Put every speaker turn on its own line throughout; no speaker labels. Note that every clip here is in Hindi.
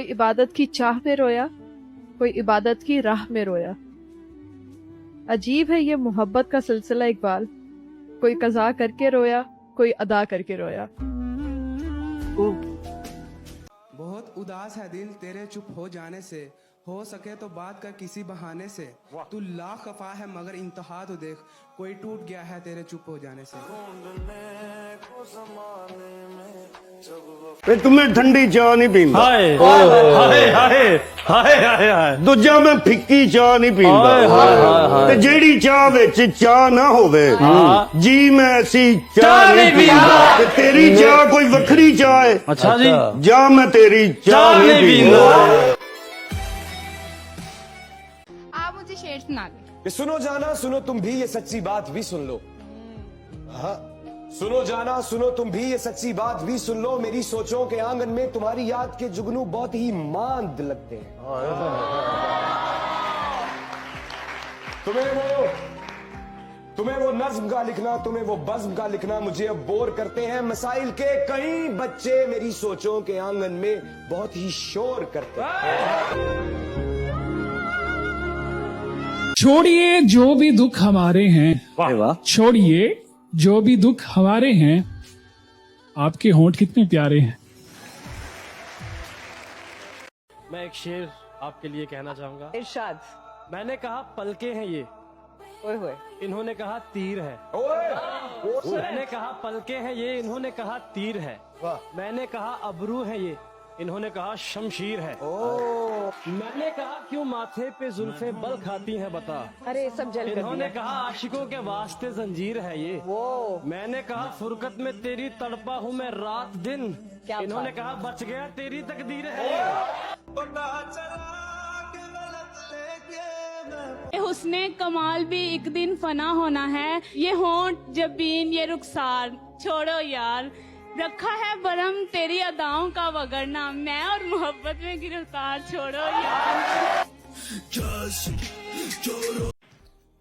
कोई इबादत की चाह में रोया, कोई इबादत की राह में रोया। अजीब है ये मोहब्बत का सिलसिला इकबाल, कोई कज़ा करके रोया, कोई अदा करके रोया।
बहुत उदास है दिल तेरे चुप हो जाने से, हो सके तो बात कर किसी बहाने से। तू लाख खफा है मगर इंतहा तो देख, कोई टूट गया है तेरे चुप हो जाने से।
तुम्हें ठंडी चाह नहीं पींदा,
हाय हाय हाय हाय हाय
दूजा मैं फिक्की चाह नहीं पींदा, ते जेड़ी चाह विच चाह ना होवे जी मैं ऐसी चाह नहीं पींदा। ते तेरी चाह कोई वखरी चाह है।
अच्छा जी,
जा मैं तेरी चाह नहीं पींदा।
आप मुझे शेर सुना दे।
सुनो जाना सुनो तुम भी ये सच्ची बात भी सुन लो। हाँ सुनो जाना सुनो तुम भी ये सच्ची बात भी सुन लो, मेरी सोचों के आंगन में तुम्हारी याद के जुगनू बहुत ही मांद लगते हैं। तुम्हें वो नज्म का लिखना, तुम्हें वो बज़्म का लिखना मुझे अब बोर करते हैं। मसाइल के कई बच्चे मेरी सोचों के आंगन में बहुत ही शोर करते हैं।
छोड़िए जो भी दुख हमारे हैं, छोड़िए जो भी दुख हमारे हैं, आपके होंठ कितने प्यारे हैं।
मैं एक शेर आपके लिए कहना चाहूंगा।
इरशाद।
मैंने कहा पलके हैं ये,
ओए होए,
इन्होंने कहा तीर है। मैंने कहा पलके हैं ये, इन्होंने कहा तीर है। मैंने कहा अबरू है ये, इन्होंने कहा शमशीर है। मैंने कहा क्यों माथे पे जुल्फे बल खाती हैं बता,
अरे सब जल कर
इन्होंने
दिया।
कहा आशिकों के वास्ते जंजीर है ये। मैंने कहा फुरकत में तेरी तड़पा हूँ मैं रात दिन, इन्होंने कहा बच गया तेरी तकदीर है।
हुस्ने कमाल भी एक दिन फना होना है, ये होंठ जबीन ये रुखसार छोड़ो यार, रखा है बरम तेरी अदाओं का वगरना, मैं और मोहब्बत में गिरफ्तार छोड़ो यार।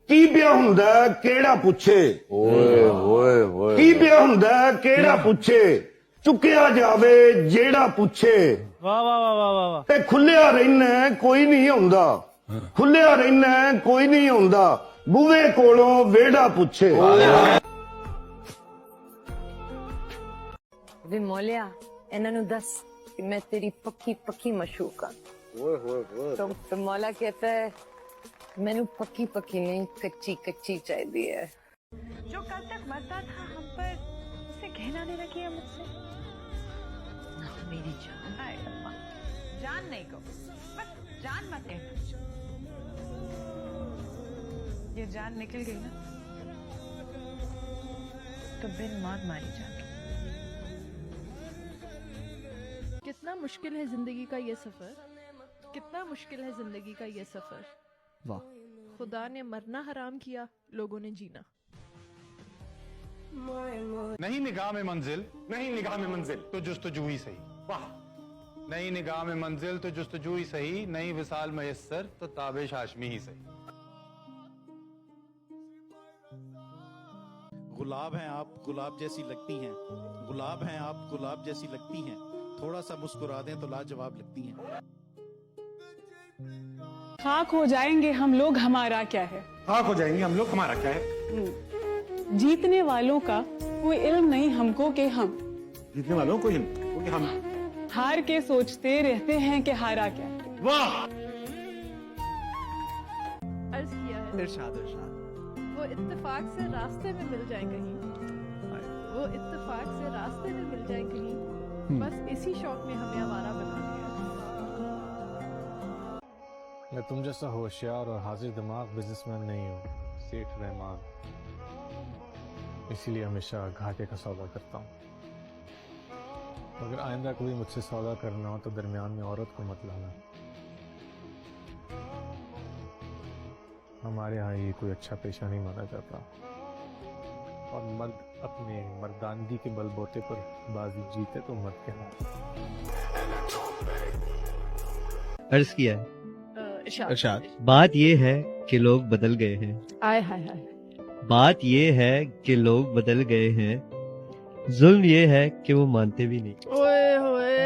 की पिया हुंदा केड़ा पुछे, की पिया हुंदा केड़ा पुछे, चुकिया जावे जेड़ा पुछे।
वाह वाह वाह वाह वाह।
ते खुलिया रहना कोई नहीं आउंदा, खुलिया रहना कोई नहीं आउंदा, बूहे कोलों वेड़ा पुछे।
वे मौलिया इन्हां नूं दस कि मैं तेरी पक्की पक्की मशूक हां। तो मौला कहता है मैनू पक्की पक्की नहीं कच्ची कच्ची चाहिए है।
जो कल तक मरता था हम पर, उसे कहना देना किया मुझसे।
मेरी जान,
हाय अम्मा, जान नहीं को बस जान मत कहना। ये जान निकल गई ना तो बिन मौत मारी जान।
कितना मुश्किल है जिंदगी का ये सफर, कितना मुश्किल है जिंदगी का ये सफर।
वाह।
खुदा ने मरना हराम किया, लोगों ने जीना।
नहीं निगाह में मंजिल,
नहीं निगाह में मंजिल
तो जुस्तजू ही सही।
वाह।
नहीं निगाह में मंजिल तो जुस्तजू ही सही, नहीं विसाल मयस्सर तो ताबिश हाशमी ही सही।
गुलाब हैं आप गुलाब जैसी लगती हैं, गुलाब हैं आप गुलाब जैसी लगती हैं, थोड़ा सा मुस्कुरा दें तो लाजवाब लगती हैं।
खाक हो जाएंगे हम लोग, हमारा क्या है।
खाक हो जाएंगे हम लोग, हमारा क्या है।
जीतने वालों का कोई इल्म नहीं हमको कि हम,
जीतने वालों को क्योंकि हम
हार के सोचते रहते हैं कि हारा क्या है।
वाह।
अर्ज किया है
इरशाद इरशाद।
वो इत्तेफाक से रास्ते में मिल जाए कहीं, वो इत्तेफाक से रास्ते में मिल जाए कहीं, बस इसी शौक में हमें आवारा बना दिया।
मैं तुम जैसा होशियार और हाजिर दिमाग बिजनेसमैन नहीं हूँ, सेठ रहमान, इसीलिए हमेशा घाटे का सौदा करता हूँ। अगर आइंदा कभी मुझसे सौदा करना हो तो दरमियान में औरत को मत लाना। हमारे यहाँ ये कोई अच्छा पेशा नहीं माना जाता, और मर्द अपने मर्दानगी के बलबूते पर बाजी जीते तो मर्द कहना।
अर्ज किया है
इरशाद।
बात ये है कि लोग बदल गए हैं,
आय हाय हाय।
बात ये है कि लोग बदल गए हैं, जुल्म ये है कि वो मानते भी नहीं।
ओए होए,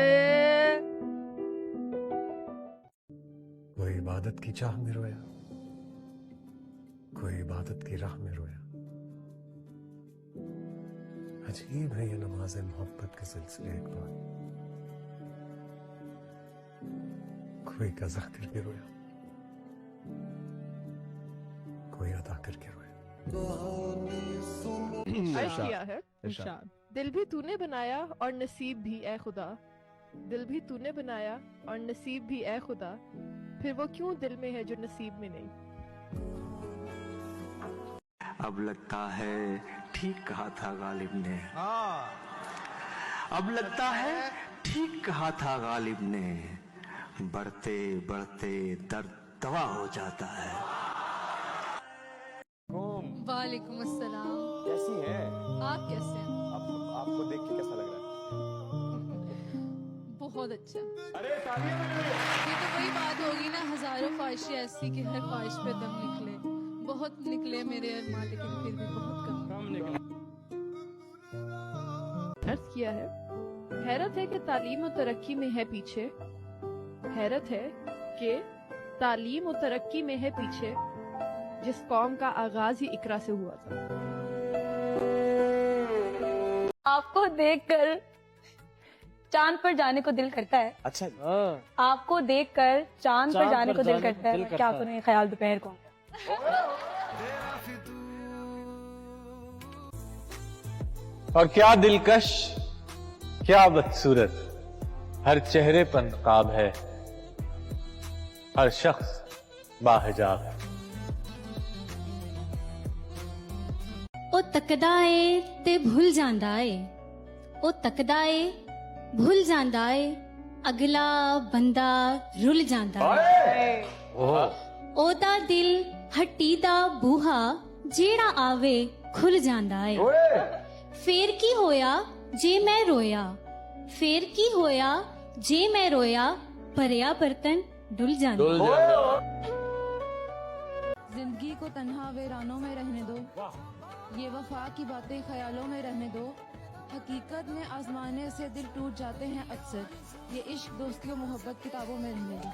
कोई इबादत की चाह में रोया, कोई इबादत की राह में रोया। अजीब है ये नमाज़े मोहब्बत के सिलसिले इकबाल। कोई कज़ा करके रोया, कोई अदा करके रोया।
अर्ज किया है इरशाद, दिल भी तूने बनाया और नसीब भी ए खुदा, दिल भी तूने बनाया और नसीब भी ए खुदा, फिर वो क्यों दिल में है जो नसीब में नहीं।
अब लगता है ठीक कहा था गालिब ने, अब लगता है ठीक कहा था गालिब ने, बढ़ते बढ़ते दर्द दवा हो जाता है।
वालेकुम अस्सलाम।
कैसी हैं
आप कैसे हैं?
आपको देख के कैसा लग रहा है?
बहुत अच्छा।
अरे तालियां बजाओ।
ये तो वही बात होगी ना, हजारों ख्वाहिशें ऐसी कि हर ख्वाहिश पे दम निकले। बहुत निकले मेरे अरमान, लेकिन फिर भी बहुत कम निकले।
अर्ज किया है, हैरत है कि तालीम और तरक्की में है पीछे, हैरत है कि तालीम और तरक्की में है पीछे, जिस कौम का आगाज ही इकरा से हुआ था।
आपको देखकर चांद पर जाने को दिल करता है।
अच्छा,
आपको देखकर चांद पर जाने को दिल करता है। क्या करूं, ख्याल दोपहर को।
और क्या दिलकश, क्या बदसूरत, हर चेहरे पर नकाब है, हर शख्स बाहिजाब है।
ओ तकदा ए ते भुल जांदा ए, ओ तकदा ए भुल जांदा ए, अगला बंदा रुल जांदा ए। ओदा दिल हट्टी दा बूहा जेड़ा आवे खुल जांदा ए। फेर की होया जे मैं रोया, फेर की होया जे मैं रोया, भरिया बर्तन डुल जांदा।
जिंदगी को तन्हा वीरानों में रहने दो, ये वफा की बातें ख्यालों में रहने दो। हकीकत में आजमाने से दिल टूट जाते हैं अक्सर, ये इश्क दोस्ती और मोहब्बत किताबों में रहने दो।